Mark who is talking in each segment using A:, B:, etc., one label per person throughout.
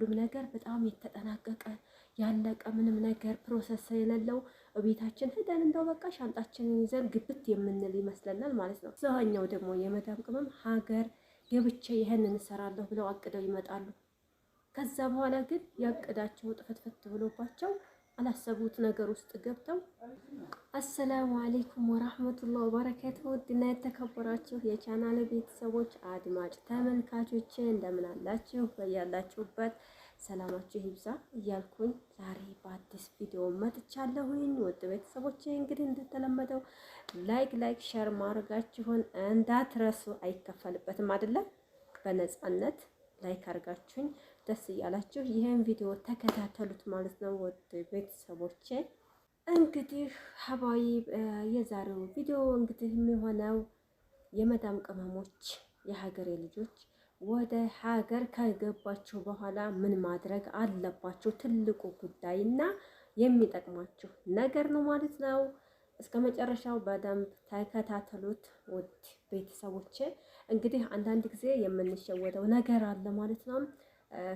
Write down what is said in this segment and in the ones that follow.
A: ሁሉም ነገር በጣም የተጠናቀቀ ያለቀ ምንም ነገር ፕሮሰስ የሌለው ቤታችን ሄደን እንደው በቃ ሻንጣችንን ይዘን ግብት የምንል ይመስለናል ማለት ነው። አብዛኛው ደግሞ የመዳም ቅመም ሀገር ገብቼ ይሄንን እሰራለሁ ብለው አቅደው ይመጣሉ። ከዛ በኋላ ግን ያቅዳቸው ጥፍትፍት ብሎባቸው አላሰቡት ነገር ውስጥ ገብተው። አሰላሙ አለይኩም ወራህመቱላሂ ወበረካቱሁ። ውድና የተከበራችሁ የቻናል ቤተሰቦች አድማጭ ተመልካቾች እንደምን አላችሁ? በያላችሁበት ሰላማችሁ ይብዛ እያልኩኝ ዛሬ በአዲስ ቪዲዮ መጥቻለሁኝ። ውድ ቤተሰቦች እንግዲህ እንደተለመደው ላይክ ሼር ማድረጋችሁን እንዳትረሱ። አይከፈልበትም አይደለም? በነፃነት ላይክ አድርጋችሁኝ ደስ እያላችሁ ይህን ቪዲዮ ተከታተሉት ማለት ነው። ውድ ቤተሰቦቼ እንግዲህ ሀባይ የዛሬው ቪዲዮ እንግዲህ የሚሆነው የመዳም ቅመሞች የሀገሬ ልጆች ወደ ሀገር ከገባችሁ በኋላ ምን ማድረግ አለባችሁ፣ ትልቁ ጉዳይና የሚጠቅማችሁ ነገር ነው ማለት ነው። እስከ መጨረሻው በደንብ ተከታተሉት ውድ ቤተሰቦቼ። እንግዲህ አንዳንድ ጊዜ የምንሸወደው ነገር አለ ማለት ነው።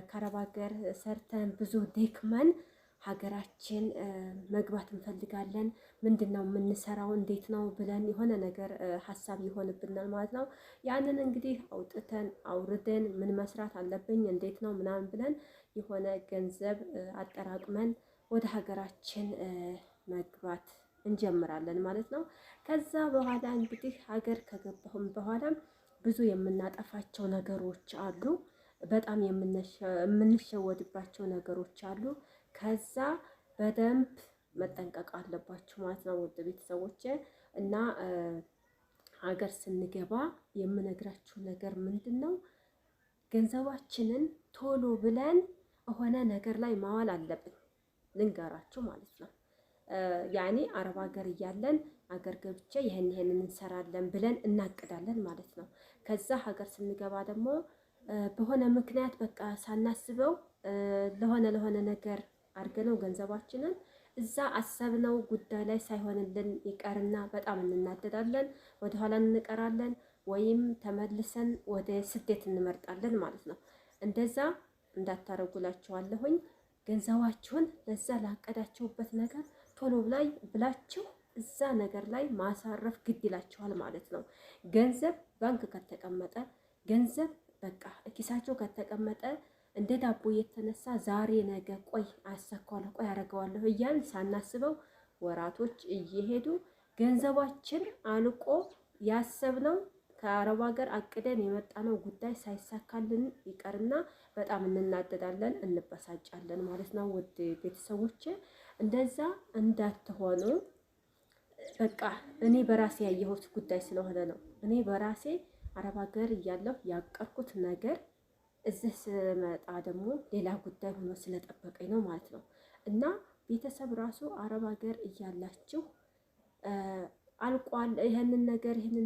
A: ከአረብ ሀገር ሰርተን ብዙ ደክመን ሀገራችን መግባት እንፈልጋለን። ምንድን ነው የምንሰራው? እንዴት ነው ብለን የሆነ ነገር ሀሳብ ይሆንብናል ማለት ነው። ያንን እንግዲህ አውጥተን አውርደን ምን መስራት አለብኝ እንዴት ነው ምናምን ብለን የሆነ ገንዘብ አጠራቅመን ወደ ሀገራችን መግባት እንጀምራለን ማለት ነው። ከዛ በኋላ እንግዲህ ሀገር ከገባሁም በኋላ ብዙ የምናጠፋቸው ነገሮች አሉ። በጣም የምንሸወድባቸው ነገሮች አሉ። ከዛ በደንብ መጠንቀቅ አለባችሁ ማለት ነው ውድ ቤተሰቦቼ። እና ሀገር ስንገባ የምነግራችሁ ነገር ምንድን ነው? ገንዘባችንን ቶሎ ብለን የሆነ ነገር ላይ ማዋል አለብን። ልንገራችሁ ማለት ነው። ያኔ አረብ ሀገር እያለን ሀገር ገብቼ ይሄን እንሰራለን ብለን እናቅዳለን ማለት ነው። ከዛ ሀገር ስንገባ ደግሞ በሆነ ምክንያት በቃ ሳናስበው ለሆነ ነገር አድርገነው ገንዘባችንን እዛ አሰብነው ጉዳይ ላይ ሳይሆንልን ይቀርና በጣም እንናደዳለን፣ ወደኋላ እንቀራለን፣ ወይም ተመልሰን ወደ ስደት እንመርጣለን ማለት ነው። እንደዛ እንዳታረጉላችኋለሁኝ። ገንዘባችሁን ለዛ ላቀዳችሁበት ነገር ቶሎ ብላችሁ እዛ ነገር ላይ ማሳረፍ ግድ ይላችኋል ማለት ነው። ገንዘብ ባንክ ከተቀመጠ ገንዘብ በቃ ኪሳቸው ከተቀመጠ እንደ ዳቦ የተነሳ ዛሬ ነገ ቆይ አሳካዋለሁ ቆይ አደርገዋለሁ እያልን ሳናስበው ወራቶች እየሄዱ ገንዘባችን አልቆ ያሰብነው ከአረብ ሀገር አቅደን የመጣነው ጉዳይ ሳይሳካልን ይቀርና በጣም እንናደዳለን፣ እንበሳጫለን ማለት ነው። ውድ ቤተሰቦቼ እንደዛ እንዳትሆኑ። በቃ እኔ በራሴ ያየሁት ጉዳይ ስለሆነ ነው። እኔ በራሴ አረብ ሀገር እያለሁ ያቀርኩት ነገር እዚህ ስመጣ ደግሞ ሌላ ጉዳይ ሆኖ ስለጠበቀኝ ነው ማለት ነው። እና ቤተሰብ ራሱ አረብ ሀገር እያላችሁ አልቋል፣ ይህንን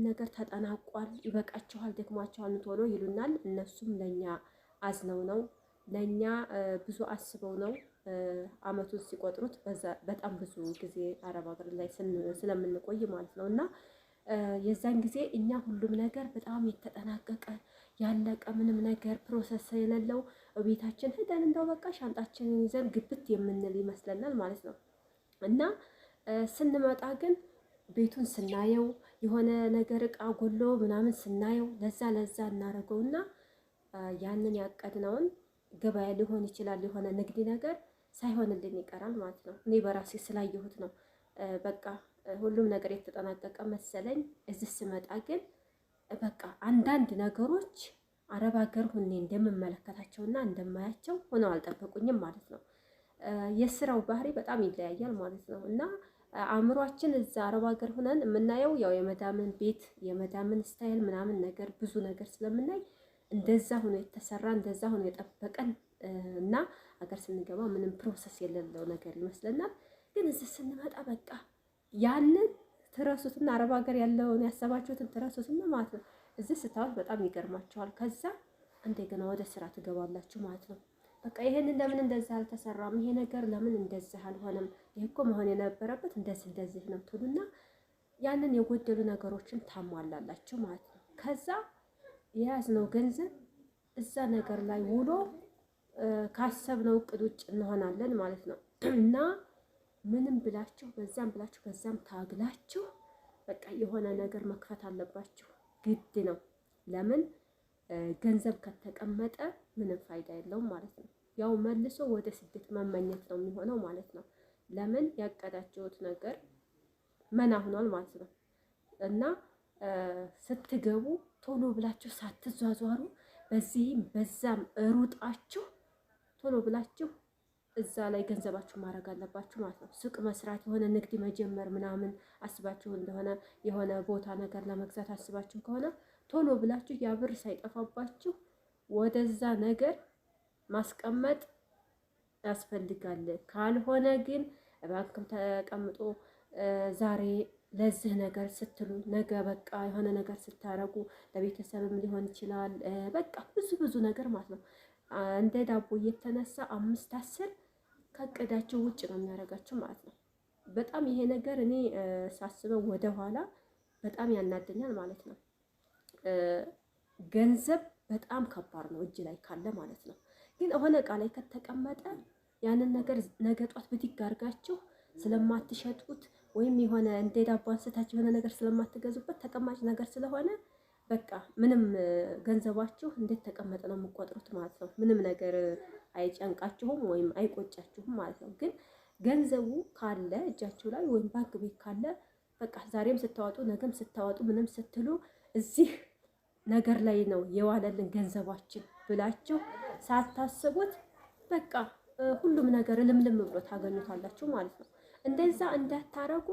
A: ነገር ተጠናቋል፣ ይበቃችኋል፣ ደክሟችኋል ቶሎ ይሉናል። እነሱም ለኛ አዝነው ነው፣ ለኛ ብዙ አስበው ነው አመቱን ሲቆጥሩት በጣም ብዙ ጊዜ አረብ ሀገር ላይ ስለምንቆይ ማለት ነው። እና የዛን ጊዜ እኛ ሁሉም ነገር በጣም የተጠናቀቀ ያለቀ ምንም ነገር ፕሮሰስ የሌለው ቤታችን ሄደን እንደው በቃ ሻንጣችንን ይዘን ግብት የምንል ይመስለናል ማለት ነው። እና ስንመጣ ግን ቤቱን ስናየው የሆነ ነገር እቃ ጎሎ ምናምን ስናየው ለዛ እናደርገውና ያንን ያቀድነውን ገበያ ሊሆን ይችላል የሆነ ንግድ ነገር ሳይሆንልን ይቀራል ማለት ነው። እኔ በራሴ ስላየሁት ነው። በቃ ሁሉም ነገር የተጠናቀቀ መሰለኝ። እዚህ ስመጣ ግን በቃ አንዳንድ ነገሮች አረብ ሀገር ሁኔ እንደምመለከታቸውና እንደማያቸው ሆነው አልጠበቁኝም ማለት ነው። የስራው ባህሪ በጣም ይለያያል ማለት ነው። እና አእምሯችን እዛ አረብ ሀገር ሆነን የምናየው ያው የመዳምን ቤት የመዳምን ስታይል ምናምን ነገር ብዙ ነገር ስለምናይ እንደዛ ሆኖ የተሰራ እንደዛ ሆኖ የጠበቀን እና ሀገር ስንገባ ምንም ፕሮሰስ የሌለው ነገር ይመስለናል። ግን እዚህ ስንመጣ በቃ ያንን ትረሱትና አረብ ሀገር ያለውን ያሰባችሁትን ትረሱትና ማለት ነው። እዚህ ስታዩት በጣም ይገርማችኋል። ከዛ እንደገና ወደ ስራ ትገባላችሁ ማለት ነው። በቃ ይሄንን ለምን እንደዚህ አልተሰራም? ይሄ ነገር ለምን እንደዚህ አልሆነም? ይሄ እኮ መሆን የነበረበት እንደዚህ ነው ትሉና ያንን የጎደሉ ነገሮችን ታሟላላችሁ ማለት ነው። ከዛ የያዝነው ገንዘብ እዛ ነገር ላይ ውሎ ካሰብነው እቅድ ውጭ እንሆናለን ማለት ነው። እና ምንም ብላችሁ በዛም ብላችሁ በዛም ታግላችሁ በቃ የሆነ ነገር መክፈት አለባችሁ፣ ግድ ነው። ለምን ገንዘብ ከተቀመጠ ምንም ፋይዳ የለውም ማለት ነው። ያው መልሶ ወደ ስደት መመኘት ነው የሚሆነው ማለት ነው። ለምን ያቀዳችሁት ነገር መና ሆኗል ማለት ነው። እና ስትገቡ ቶሎ ብላችሁ ሳትዟዟሩ በዚህም በዛም ሩጣችሁ ቶሎ ብላችሁ እዛ ላይ ገንዘባችሁ ማድረግ አለባችሁ ማለት ነው። ሱቅ መስራት፣ የሆነ ንግድ መጀመር ምናምን አስባችሁ እንደሆነ የሆነ ቦታ ነገር ለመግዛት አስባችሁ ከሆነ ቶሎ ብላችሁ ያ ብር ሳይጠፋባችሁ ወደዛ ነገር ማስቀመጥ ያስፈልጋል። ካልሆነ ግን ባንክም ተቀምጦ ዛሬ ለዚህ ነገር ስትሉ ነገ በቃ የሆነ ነገር ስታረጉ ለቤተሰብም ሊሆን ይችላል። በቃ ብዙ ነገር ማለት ነው። እንደ ዳቦ እየተነሳ 5-10 ከእቅዳችሁ ውጭ ነው የሚያደርጋችሁ ማለት ነው። በጣም ይሄ ነገር እኔ ሳስበው ወደኋላ በጣም ያናደኛል ማለት ነው። ገንዘብ በጣም ከባድ ነው እጅ ላይ ካለ ማለት ነው። ግን የሆነ እቃ ላይ ከተቀመጠ ያንን ነገር ነገ ጧት ብድግ አድርጋችሁ ስለማትሸጡት ወይም የሆነ እንደ ዳቦ አንስታችሁ የሆነ ነገር ስለማትገዙበት ተቀማጭ ነገር ስለሆነ በቃ ምንም ገንዘባችሁ እንዴት ተቀመጠ ነው የምቆጥሩት ማለት ነው። ምንም ነገር አይጨንቃችሁም ወይም አይቆጫችሁም ማለት ነው። ግን ገንዘቡ ካለ እጃችሁ ላይ ወይም ባንክ ቤት ካለ በቃ ዛሬም ስታወጡ ነገም ስታወጡ ምንም ስትሉ እዚህ ነገር ላይ ነው የዋለልን ገንዘባችን ብላችሁ ሳታስቡት በቃ ሁሉም ነገር ልምልም ብሎ ታገኙታላችሁ ማለት ነው። እንደዛ እንዳታረጉ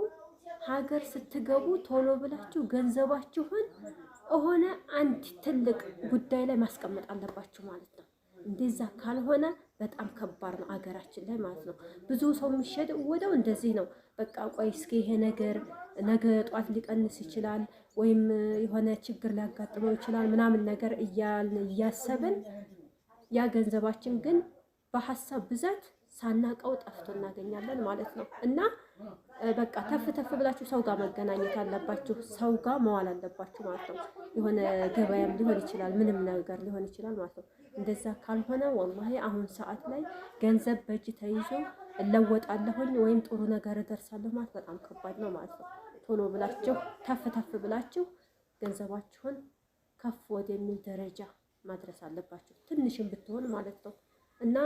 A: ሀገር ስትገቡ ቶሎ ብላችሁ ገንዘባችሁን ሆነ አንድ ትልቅ ጉዳይ ላይ ማስቀመጥ አለባችሁ ማለት ነው። እንደዛ ካልሆነ በጣም ከባድ ነው አገራችን ላይ ማለት ነው። ብዙ ሰው የሚሸጠው ወደው እንደዚህ ነው። በቃ ቆይ እስኪ ይሄ ነገር ነገ ጧት ሊቀንስ ይችላል ወይም የሆነ ችግር ሊያጋጥመው ይችላል ምናምን ነገር እያሰብን ያ ገንዘባችን ግን በሀሳብ ብዛት ሳናቀው ጠፍቶ እናገኛለን ማለት ነው። እና በቃ ተፍ ብላችሁ ሰው ጋር መገናኘት አለባችሁ፣ ሰው ጋር መዋል አለባችሁ ማለት ነው። የሆነ ገበያም ሊሆን ይችላል፣ ምንም ነገር ሊሆን ይችላል ማለት ነው። እንደዛ ካልሆነ ወላሂ አሁን ሰዓት ላይ ገንዘብ በእጅ ተይዞ እለወጣለሁኝ ወይም ጥሩ ነገር እደርሳለሁ ማለት በጣም ከባድ ነው ማለት ነው። ቶሎ ብላችሁ ተፍ ብላችሁ ገንዘባችሁን ከፍ ወደሚል ደረጃ ማድረስ አለባችሁ፣ ትንሽም ብትሆን ማለት ነው። እና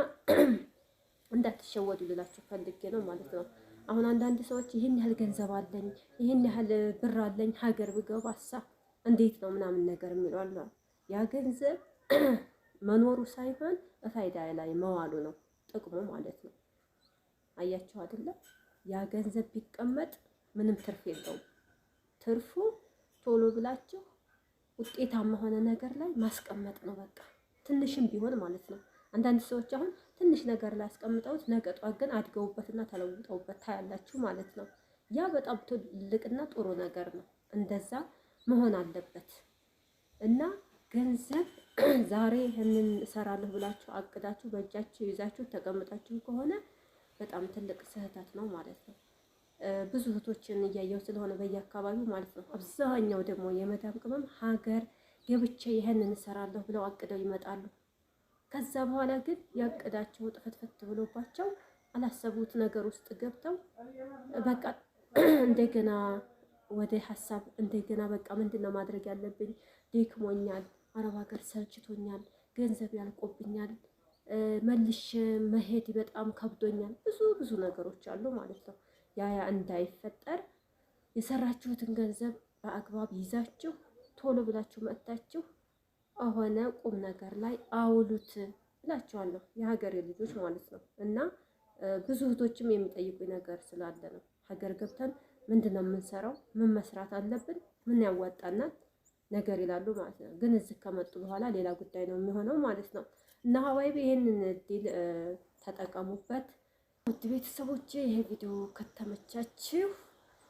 A: እንዳትሸወዱ ልላችሁ ፈልጌ ነው ማለት ነው። አሁን አንዳንድ ሰዎች ይህን ያህል ገንዘብ አለኝ፣ ይህን ያህል ብር አለኝ፣ ሀገር ብገባሳ እንዴት ነው ምናምን ነገር የሚለው አለ። ያ ገንዘብ መኖሩ ሳይሆን በፋይዳ ላይ መዋሉ ነው ጥቅሙ ማለት ነው። አያችሁ አይደለ? ያ ገንዘብ ቢቀመጥ ምንም ትርፍ የለውም። ትርፉ ቶሎ ብላችሁ ውጤታማ ሆነ ነገር ላይ ማስቀመጥ ነው በቃ ትንሽም ቢሆን ማለት ነው። አንዳንድ ሰዎች አሁን ትንሽ ነገር ላይ አስቀምጠውት ነገ ጧት ግን አድገውበትና ተለውጠውበት ታያላችሁ ማለት ነው። ያ በጣም ትልቅና ጥሩ ነገር ነው። እንደዛ መሆን አለበት። እና ገንዘብ ዛሬ ይህንን እሰራለሁ ብላችሁ አቅዳችሁ በእጃችሁ ይዛችሁ ተቀምጣችሁ ከሆነ በጣም ትልቅ ስህተት ነው ማለት ነው። ብዙ እህቶችን እያየው ስለሆነ በየአካባቢው ማለት ነው። አብዛኛው ደግሞ የመዳም ቅመም ሀገር ገብቼ ይህንን እሰራለሁ ብለው አቅደው ይመጣሉ። ከዛ በኋላ ግን ያቅዳቸው ጥፍትፍት ብሎባቸው አላሰቡት ነገር ውስጥ ገብተው በቃ እንደገና ወደ ሀሳብ እንደገና በቃ ምንድነው ማድረግ ያለብኝ? ደክሞኛል፣ አረብ ሀገር ሰልችቶኛል፣ ገንዘብ ያልቆብኛል፣ መልሼ መሄድ በጣም ከብዶኛል። ብዙ ነገሮች አሉ ማለት ነው። ያ እንዳይፈጠር የሰራችሁትን ገንዘብ በአግባብ ይዛችሁ ቶሎ ብላችሁ መጥታችሁ ሆነ ቁም ነገር ላይ አውሉት እላችኋለሁ፣ የሀገሬ ልጆች ማለት ነው። እና ብዙ እህቶችም የሚጠይቁኝ ነገር ስላለ ነው። ሀገር ገብተን ምንድነው የምንሰራው? ምን መስራት አለብን? ምን ያዋጣናል ነገር ይላሉ ማለት ነው። ግን እዚህ ከመጡ በኋላ ሌላ ጉዳይ ነው የሚሆነው ማለት ነው። እና ሀዋይቢ ይሄንን እድል ተጠቀሙበት። ውድ ቤተሰቦቼ ይሄ ቪዲዮ ከተመቻችሁ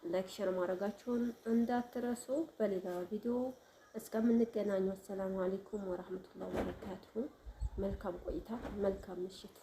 A: ላይክ፣ ሼር ማድረጋችሁን እንዳትረሱ። በሌላ ቪዲዮ እስከምንገናኝ ወሰላሙ አለይኩም ወራህመቱላሂ ወበረካቱሁ። መልካም ቆይታ፣ መልካም ምሽት።